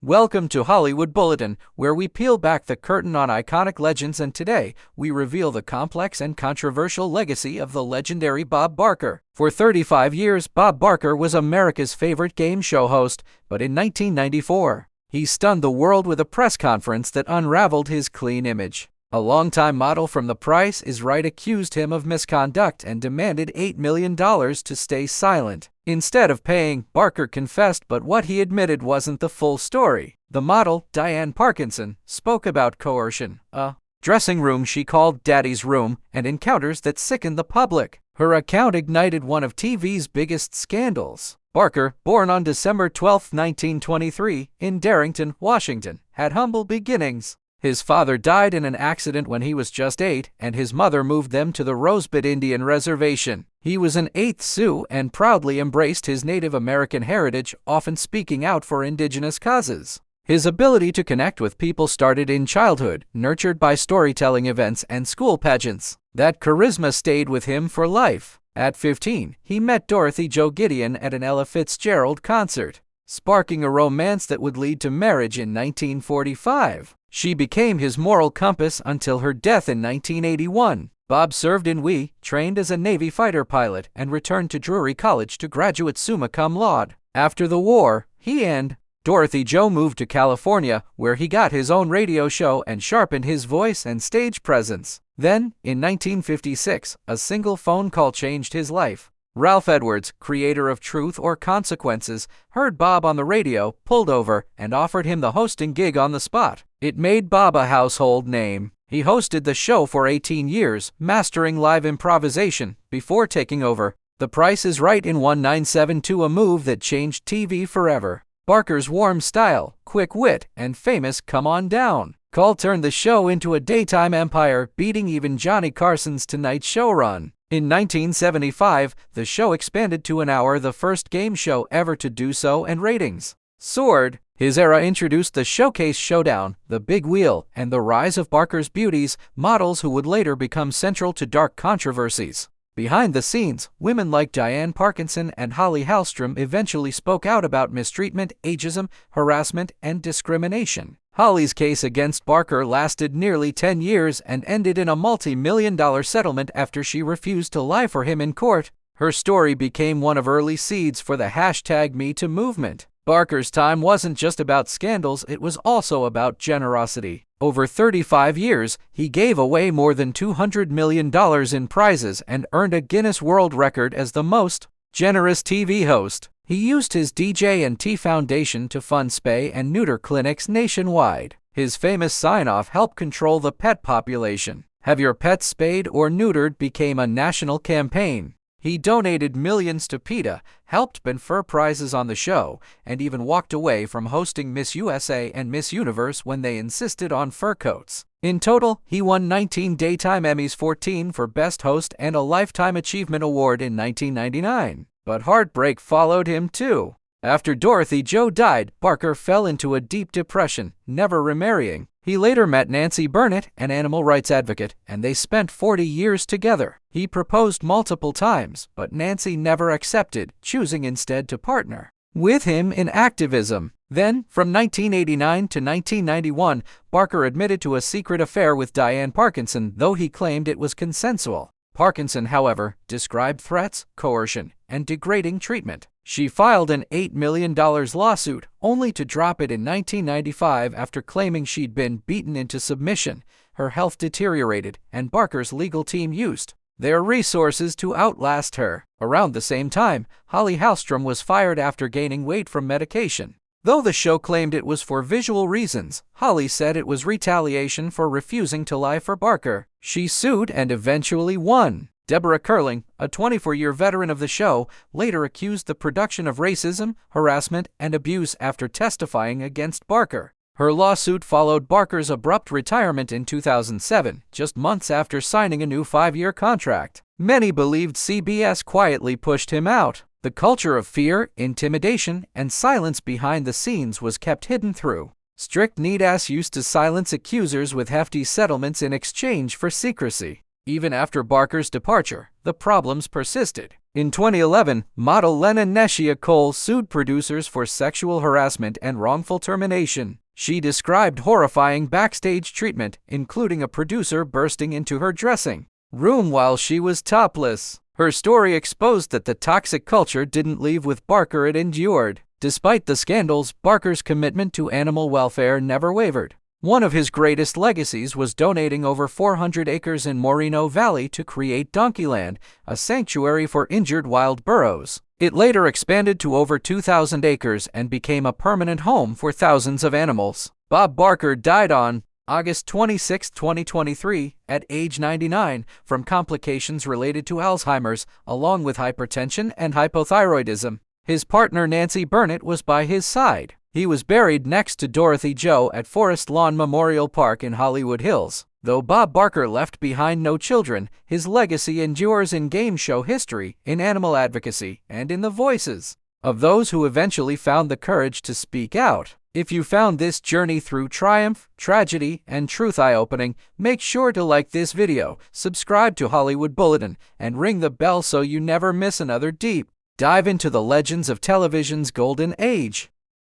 Welcome to Hollywood Bulletin, where we peel back the curtain on iconic legends, and today we reveal the complex and controversial legacy of the legendary Bob Barker. For 35 years, Bob Barker was America's favorite game show host, but in 1994, he stunned the world with a press conference that unraveled his clean image. A longtime model from The Price is Right accused him of misconduct and demanded $8 million to stay silent. Instead of paying, Barker confessed, but what he admitted wasn't the full story. The model, Diane Parkinson, spoke about coercion, a dressing room she called Daddy's room, and encounters that sickened the public. Her account ignited one of TV's biggest scandals. Barker, born on December 12, 1923, in Darrington, Washington, had humble beginnings. His father died in an accident when he was just 8, and his mother moved them to the Rosebud Indian Reservation. He was an 8th Sioux and proudly embraced his Native American heritage, often speaking out for indigenous causes. His ability to connect with people started in childhood, nurtured by storytelling events and school pageants. That charisma stayed with him for life. At 15, he met Dorothy Jo Gideon at an Ella Fitzgerald concert, sparking a romance that would lead to marriage in 1945. She became his moral compass until her death in 1981. Bob served in WE, trained as a Navy fighter pilot, and returned to Drury College to graduate summa cum laude. After the war, he and Dorothy Jo moved to California, where he got his own radio show and sharpened his voice and stage presence. Then, in 1956, a single phone call changed his life. Ralph Edwards, creator of Truth or Consequences, heard Bob on the radio, pulled over, and offered him the hosting gig on the spot. It made Bob a household name. He hosted the show for 18 years, mastering live improvisation, before taking over The Price is Right in 1972, a move that changed TV forever. Barker's warm style, quick wit, and famous "Come On Down" call turned the show into a daytime empire, beating even Johnny Carson's Tonight Show run. In 1975, the show expanded to an hour, the first game show ever to do so, and ratings soared. His era introduced the Showcase Showdown, the Big Wheel, and the rise of Barker's beauties, models who would later become central to dark controversies. Behind the scenes, women like Diane Parkinson and Holly Hallstrom eventually spoke out about mistreatment, ageism, harassment, and discrimination. Holly's case against Barker lasted nearly 10 years and ended in a multi-million-dollar settlement after she refused to lie for him in court. Her story became one of early seeds for the #MeToo movement. Barker's time wasn't just about scandals, it was also about generosity. Over 35 years, he gave away more than $200 million in prizes and earned a Guinness World Record as the most generous TV host. He used his DJ&T Foundation to fund spay and neuter clinics nationwide. His famous sign-off helped control the pet population. "Have your pets spayed or neutered" became a national campaign. He donated millions to PETA, helped confer prizes on the show, and even walked away from hosting Miss USA and Miss Universe when they insisted on fur coats. In total, he won 19 Daytime Emmys, 14 for Best Host, and a Lifetime Achievement Award in 1999. But heartbreak followed him too. After Dorothy Jo died, Barker fell into a deep depression, never remarrying. He later met Nancy Burnett, an animal rights advocate, and they spent 40 years together. He proposed multiple times, but Nancy never accepted, choosing instead to partner with him in activism. Then, from 1989 to 1991, Barker admitted to a secret affair with Diane Parkinson, though he claimed it was consensual. Parkinson, however, described threats, coercion, and degrading treatment. She filed an $8 million lawsuit, only to drop it in 1995 after claiming she'd been beaten into submission. Her health deteriorated, and Barker's legal team used their resources to outlast her. Around the same time, Holly Hallstrom was fired after gaining weight from medication. Though the show claimed it was for visual reasons, Holly said it was retaliation for refusing to lie for Barker. She sued and eventually won. Deborah Curling, a 24-year veteran of the show, later accused the production of racism, harassment, and abuse after testifying against Barker. Her lawsuit followed Barker's abrupt retirement in 2007, just months after signing a new 5-year contract. Many believed CBS quietly pushed him out. The culture of fear, intimidation, and silence behind the scenes was kept hidden through strict NEDAS used to silence accusers with hefty settlements in exchange for secrecy. Even after Barker's departure, the problems persisted. In 2011, model Lena Neshia Cole sued producers for sexual harassment and wrongful termination. She described horrifying backstage treatment, including a producer bursting into her dressing room while she was topless. Her story exposed that the toxic culture didn't leave with Barker, it endured. Despite the scandals, Barker's commitment to animal welfare never wavered. One of his greatest legacies was donating over 400 acres in Moreno Valley to create Donkeyland, a sanctuary for injured wild burros. It later expanded to over 2,000 acres and became a permanent home for thousands of animals. Bob Barker died on August 26, 2023, at age 99, from complications related to Alzheimer's, along with hypertension and hypothyroidism. His partner Nancy Burnett was by his side. He was buried next to Dorothy Jo at Forest Lawn Memorial Park in Hollywood Hills. Though Bob Barker left behind no children, his legacy endures in game show history, in animal advocacy, and in the voices of those who eventually found the courage to speak out. If you found this journey through triumph, tragedy, and truth eye-opening, make sure to like this video, subscribe to Hollywood Bulletin, and ring the bell so you never miss another deep dive into the legends of television's golden age.